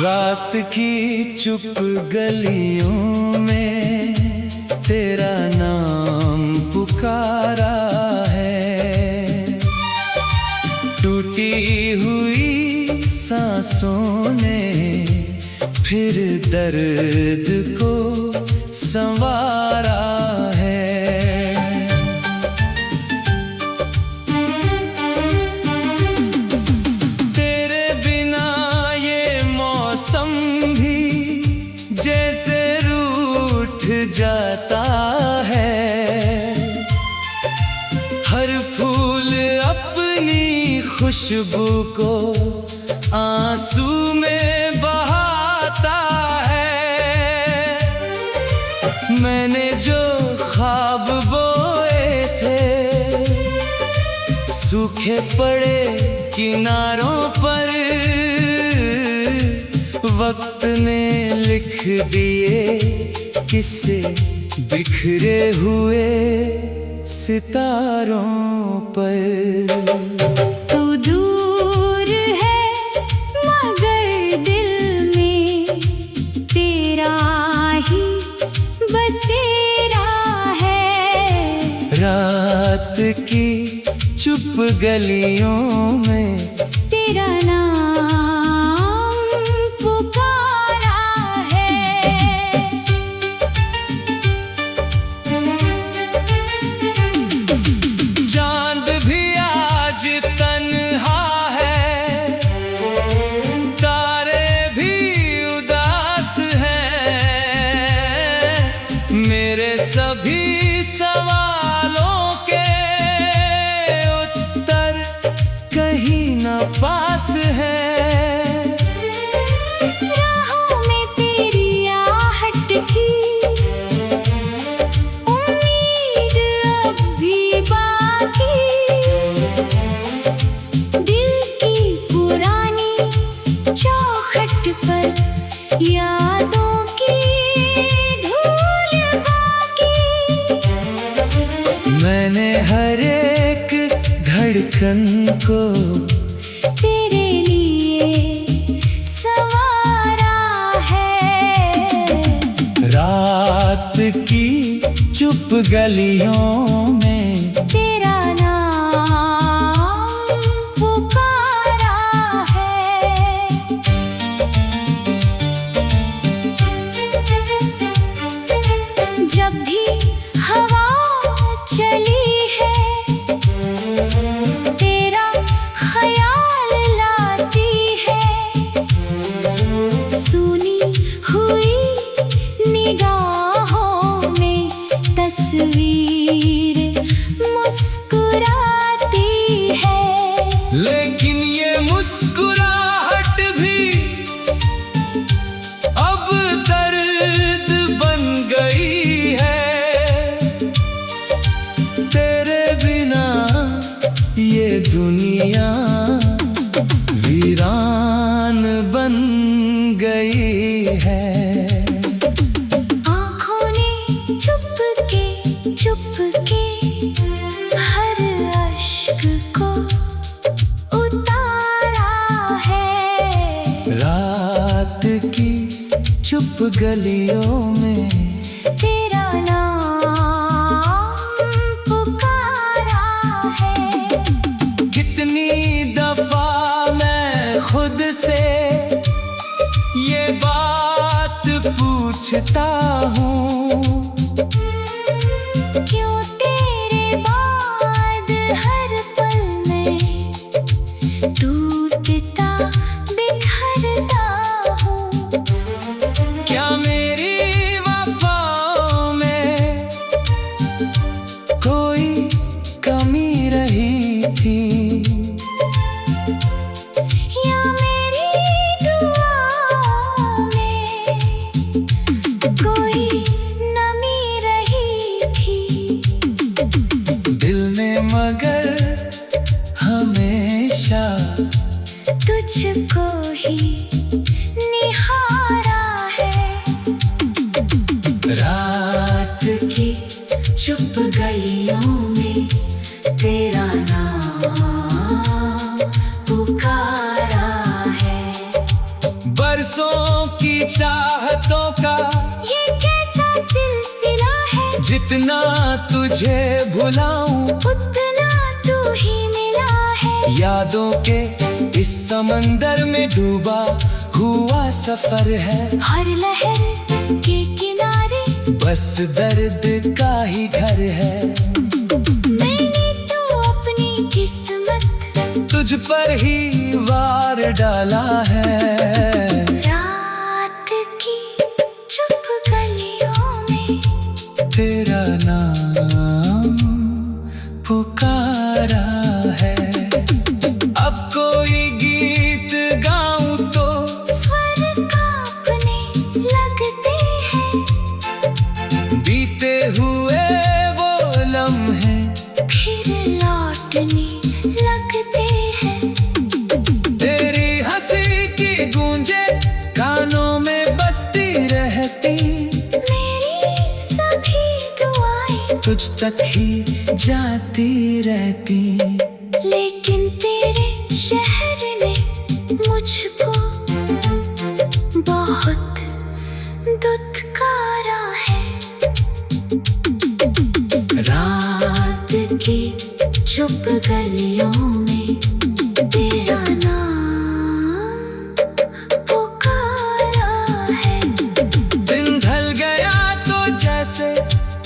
रात की चुप गलियों में तेरा नाम पुकारा है। टूटी हुई सांसों ने फिर दर्द को संवारा है। तेरे बिना ये मौसम भी जैसे रूठ जाता है। हर फूल अपनी खुशबू को आंसू में बहाता है। मैंने जो ख्वाब बोए थे सूखे पड़े किनारों पर वक्त ने लिख दिए किस्से बिखरे हुए सितारों पर। तू दूर है मगर दिल में तेरा ही बसेरा है। रात की चुप गलियों में तेरा नाम पुकारा है। चांद भी आज तन्हा है, तारे भी उदास हैं। मेरे सभी सवालों के उत्तर कहीं ना पास है। राहों में तेरी आहट की उम्मीद अब भी बाकी। दिल की पुरानी चौखट पर यादों की धूल बाकी। मैंने हर एक धड़कन को तेरे लिए संवारा है। रात की चुप गलियों में तेरा नाम पुकारा है। जब भी हवा चली है तेरा ख्याल लाती है। सुनी हुई निगाहों में तस्वीर मुस्कुराती है। लेकिन ये मुस्कुराहट भी अब दर्द बन गई है। तेरे बिना ये दुनिया वीरान बन गई है। आँखों ने चुपके हर अश्क को उतारा है। रात की चुप गलियों में तेरा नाम पुकारा है। कितनी दफा मैं खुद से ये बात पूछता हूँ, क्यों तेरे बाद हर पल में टूटता बिखरता हूँ। क्या मेरी वफाओं में कोई कमी रही थी? या मेरी दुआओं में कोई नमी रही थी? दिल ने मगर हमेशा तुझको ही निहारा है। रात की चुप गलियों में तेरा नाम पुकारा है। बरसों का ये कैसा सिलसिला है, जितना तुझे भुलाऊं उतना तू ही मिला है। यादों के इस समंदर में डूबा हुआ सफर है, हर लहर के किनारे बस दर्द का ही घर है। मैंने तो अपनी किस्मत तुझ पर ही वार डाला है। रात की चुप गलियों में तेरा नाम पुकारा है। अब कोई गीत गाऊं तो स्वर कांपने लगते हैं, बीते हुए वो लम्हे फिर लौटने लगते हैं। तेरी हंसी की गूंजे कानों में बसती रहती, मेरी सभी दुआएं तुझ तक ही जाती रहती। लेकिन तेरे शहर ने मुझको बहुत दुत्कारा है। रात की चुप गलियों में तेरा नाम पुकारा है। दिन ढल गया तो जैसे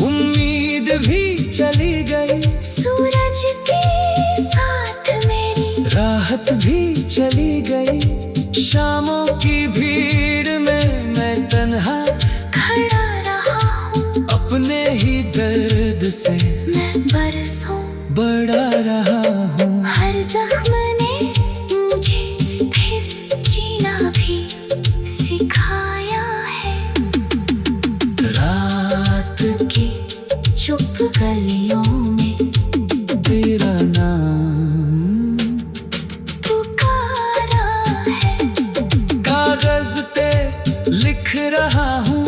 उम्मीद भी चली गई, सूरज के साथ मेरी राहत भी चली गई। शामों की भीड़ में मैं तन्हा खड़ा रहा हूँ, अपने ही दर्द से मैं बरसों बड़ा रहा हूँ। हर जख्म ने मुझे फिर जीना भी सिखाया है। रात की चुप गलियों में तेरा नाम पुकारा है। कागज पे लिख रहा हूँ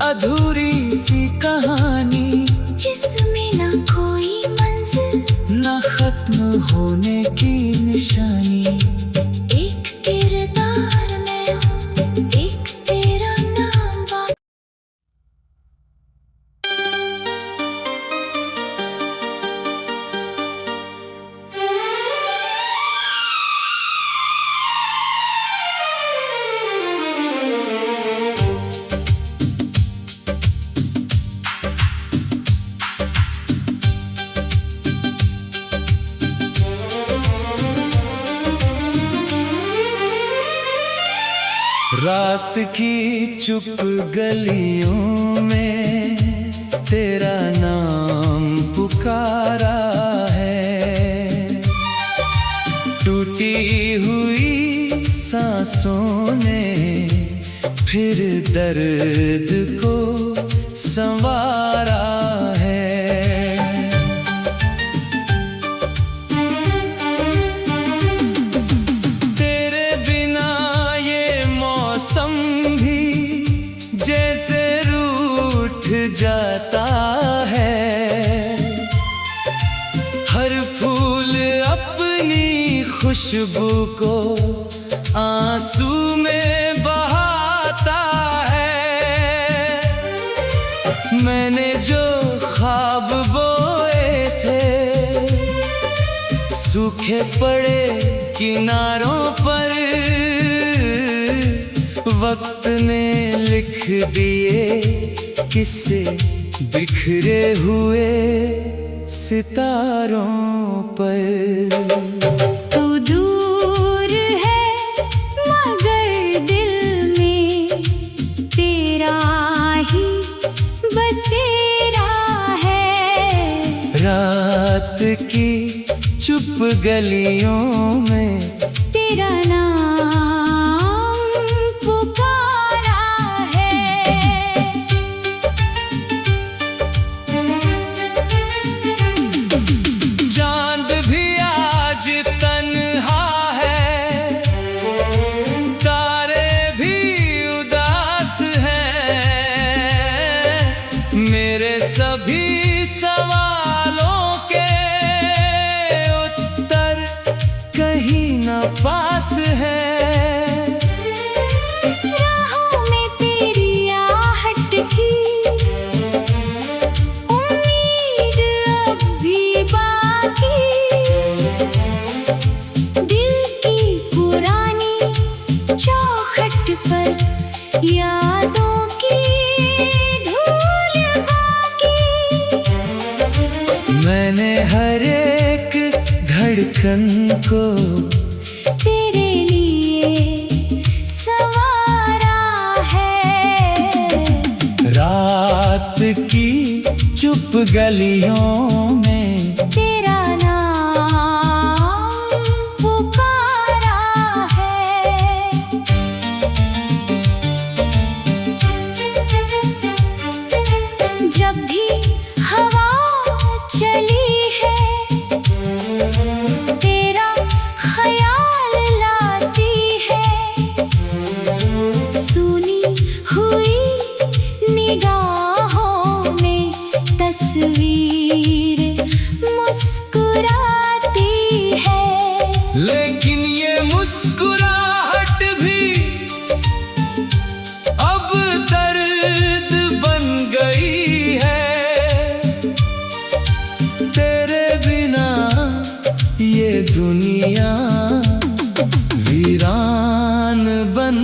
अधूरी सी कहानी, जिसमें न कोई मंजिल न खत्म होने की निशानी। एक किरदार मैं हूँ, एक तेरा नाम बाकी। रात की चुप गलियों में तेरा नाम पुकारा है। टूटी हुई सांसों ने फिर दर्द को संवारा है। तेरे बिना ये मौसम भी जैसे रूठ जाता है। हर फूल अपनी खुशबू को आंसू में बहाता है। मैंने जो ख्वाब बोए थे सूखे पड़े किनारों पर वक्त ने लिख दिए किस्से बिखरे हुए सितारों पर। तू दूर है मगर दिल में तेरा ही बसेरा है। रात की चुप गलियों में तेरा नाम पुकारा है। चांद भी आज तन्हा है, तारे भी उदास हैं। मेरे सभी सवालों के उत्तर कहीं न पास है। मैंने हर एक धड़कन को तेरे लिए संवारा है। रात की चुप गलियों में तेरा नाम पुकारा है। जब भी हवा चली है तेरा ख्याल लाती है। सुनी हुई निगाहों में तस्वीर मुस्कुराती है। लेकिन ये मुस्कुराहट भी अब दर्द बन गई है। तेरे बिना ये दुनिया वीरान बन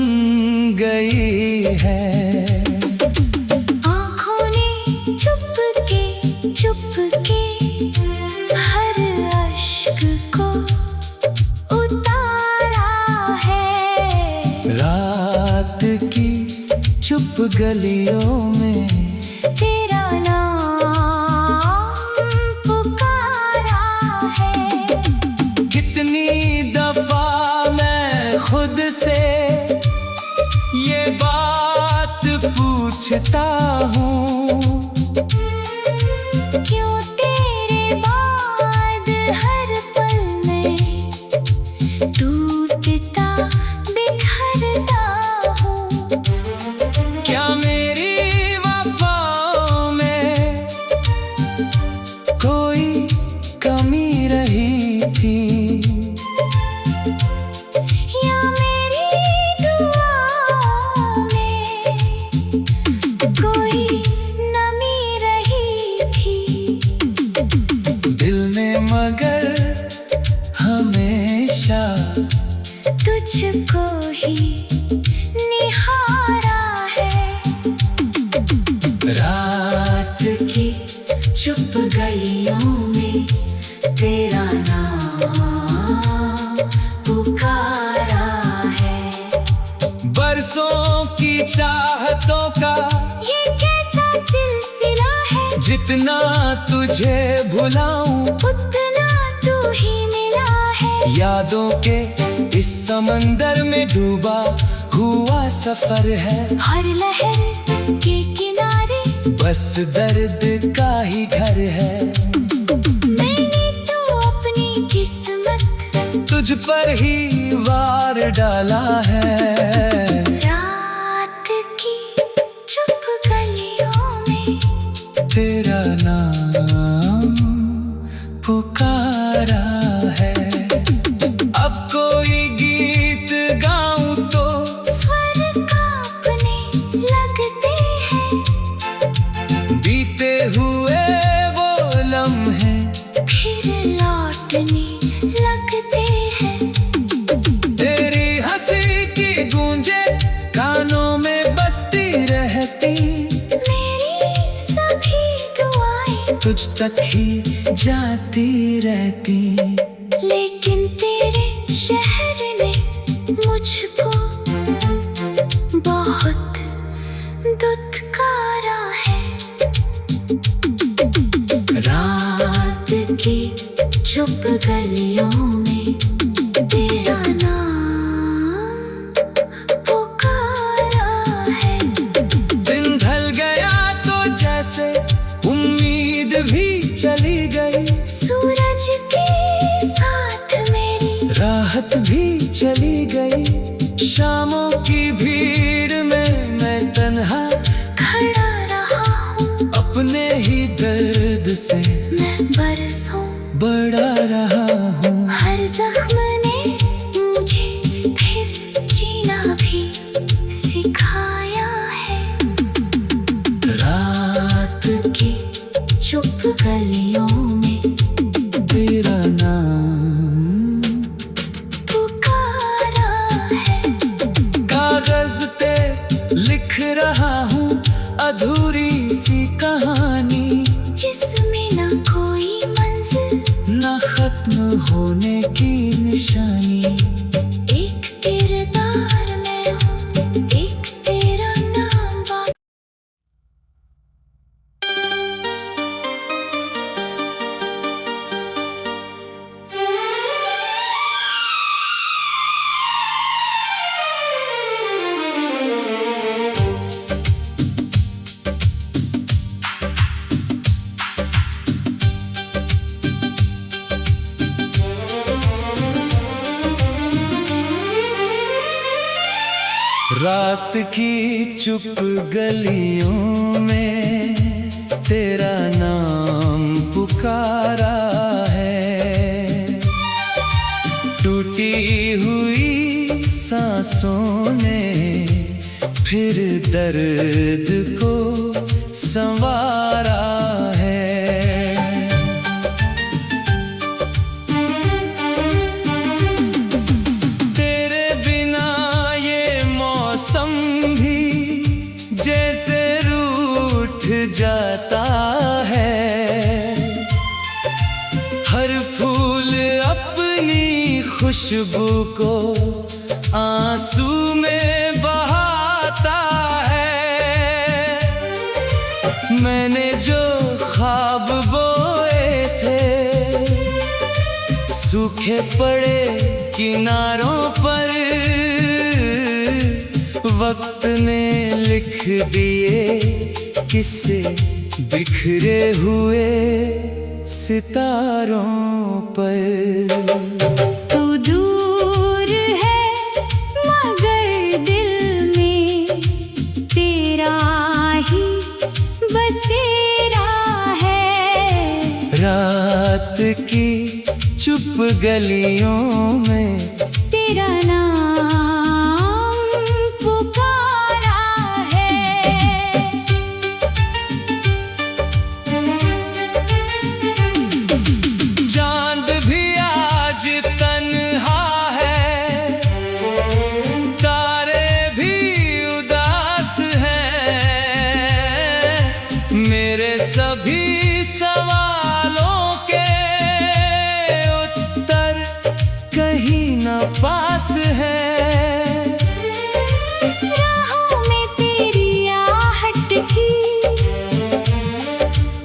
गई है। आँखों ने चुपके हर अश्क को उतारा है। रात की चुप गलियों में तेरा नाम पुकारा है। कितनी दफा मैं खुद से ये बात पूछता हूँ, क्यों तेरे बाद हर पल में टूटता बिखरता हूँ। क्या मेरी वफाओं में कोई कमी रही थी, या मेरी दुआओं में कोई नमी रही थी। दिल ने मगर हमेशा तुझको ही निहारा है। रात की चुप गलियों में तेरा नाम पुकारा है। बरसों की चाहतों का ये कैसा सिलसिला है। जितना तुझे भुलाऊं उतना तू ही मिला है। यादों के इस समंदर में डूबा हुआ सफर है। हर लहर के किनारे बस दर्द का ही घर है। मैंने तो अपनी किस्मत तुझ पर ही वार डाला है। रात की चुप गलियों में तेरा नाम पुकारा है। अब कोई गीत गाऊं तो स्वर कांपने लगते हैं। बीते हुए वो लम्हे फिर लौटने लगते हैं। तेरी हंसी की गूंजे कानों में बसती रहती। मेरी सभी दुआएं तुझ तक ही जाती रहती। लेकिन तेरे शहर ने मुझको बहुत दुत्कारा है। रात की चुप गलियों में तेरा नाम पुकारा है। दिन ढल गया तो जैसे उम्मीद भी चली गई। सूरज के साथ मेरी राहत भी चली गई। शामों की भीड़ में मैं तन्हा खड़ा रहा हूँ। अपने ही दर्द से मैं बरसों बड़ा रहा हूँ। हर जख्म ने मुझे फिर जीना भी सिखाया है। रात की चुप गलियों में तेरा नाम पुकारा है। कागज पे लिख रहा हूँ अधूरी सी कहानी। जिसमें न कोई मंजिल रात की चुप गलियों में तेरा नाम पुकारा है। टूटी हुई सांसों ने फिर दर्द को संवारा है। तेरे बिना ये मौसम भी जैसे रूठ जाता है। हर फूल अपनी खुशबू को आंसू में बहाता है। मैंने जो ख्वाब बोए थे सूखे पड़े किनारों पर वक्त ने लिख दिए किस्से बिखरे हुए सितारों पर। तू दूर है मगर दिल में तेरा ही बसेरा है। रात की चुप गलियों में तेरा नाम पुकारा है। चांद भी आज तन्हा है, तारे भी उदास हैं। मेरे सभी सवालों के उत्तर कहीं न पास है। राहों में तेरी आहट की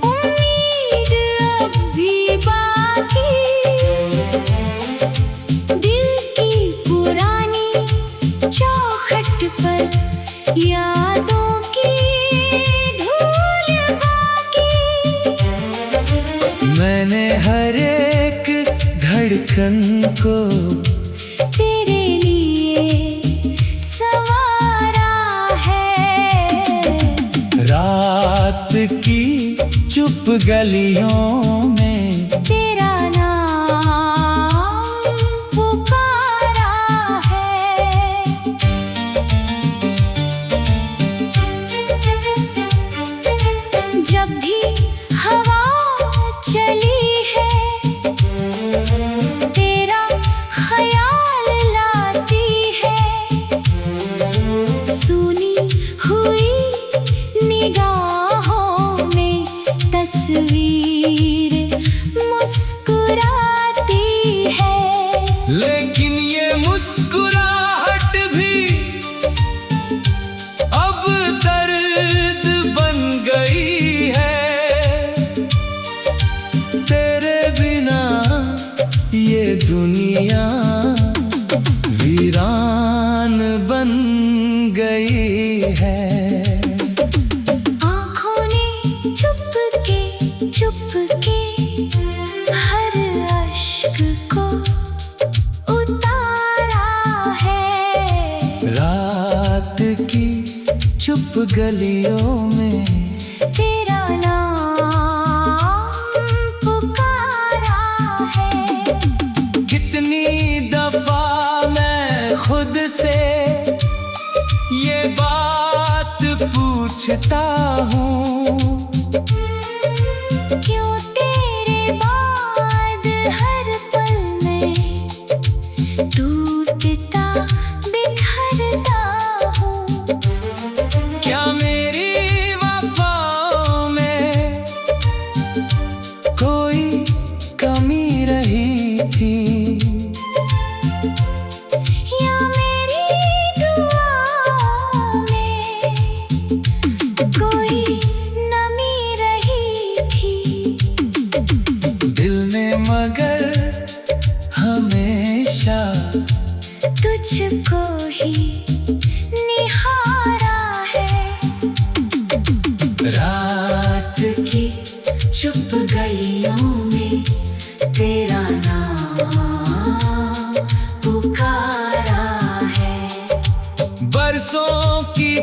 उम्मीद अब भी बाकी। दिल की पुरानी चौखट पर यादों की धूल बाकी। मैंने हर एक धड़कन को तेरे लिए संवारा है। रात की चुप गलियों में तेरा नाम पुकारा है। जब भी हवा चली है तेरा ख्याल लाती है। सुनी हुई निगाहों में तस्वीर मुस्कुराती है। लेकिन ये मुस्कुराहट भी अब दर्द बन गई है। तेरे बिना ये दुनिया वीरान बन गई है। आँखों ने चुपके चुपके हर अश्क को उतारा है। रात की चुप गलियों में तेरा नाम पुकारा है। कितनी दफा मैं खुद से ये बात पूछता हूँ, क्यों तेरे बाद हर पल में टूटता बिखरता हूँ। क्या मेरी वफाओं में कोई कमी रही थी? या मेरी दुआओं में कोई नमी रही थी? दिल ने मगर हमेशा तुझको ही निहारा है। रात की चुप गलियों में तेरा नाम पुकारा है। बरसों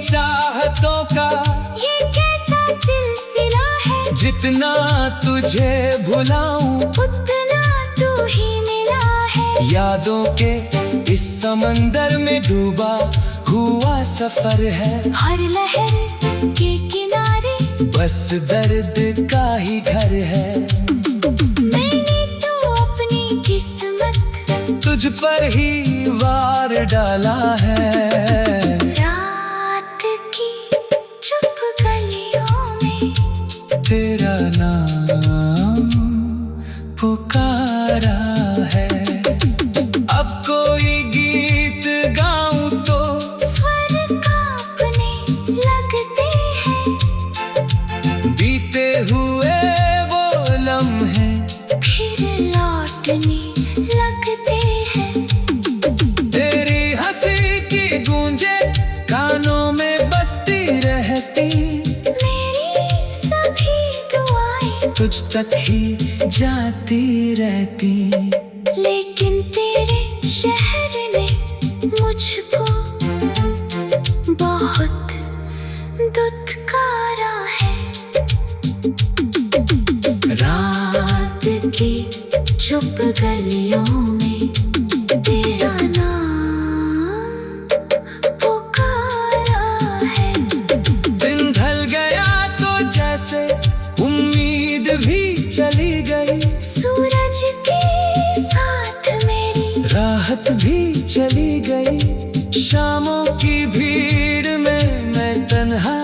चाहतों का ये कैसा सिलसिला है, जितना तुझे भुलाऊं उतना तू ही मिला है। यादों के इस समंदर में डूबा हुआ सफर है। हर लहर के किनारे बस दर्द का ही घर है। मैंने तो अपनी किस्मत तुझ पर ही वार डाला है। रात की चुप गलियों में तेरा नाम पुकारा है। अब कोई गीत गाऊं तो स्वर कांपने लगते हैं। बीते हुए वो लम्हे फिर लौटने लगते हैं। तेरी हंसी की गूंजे कानों में बसती रहती। मेरी सभी दुआएं तुझ तक ही जाती रहती। लेकिन तेरे शहर ने मुझको बहुत दुत्कारा है। रात की चुप गलियों में तेरा नाम पुकारा है। दिन ढल गया तो जैसे उम्मीद भी चली गई। सूरज के साथ मेरी राहत भी चली गई। शामों की भीड़ में मैं तन्हा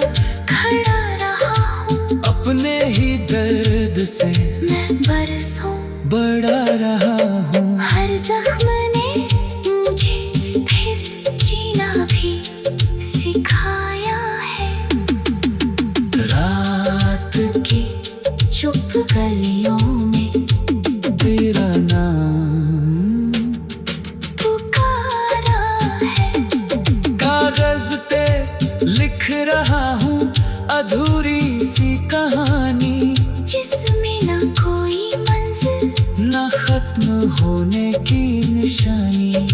खड़ा रहा हूँ। अपने ही दर्द से मैं बरसों बड़ा रहा हूँ। हर जख्म ने मुझे फिर जीना भी सिखाया है। रात की चुप गलियों में तेरा नाम पुकारा है। कागज पे लिख रहा हूँ अधूरी सी कहानी। जिसमें न कोई मंजिल ना खत्म होने की निशानी।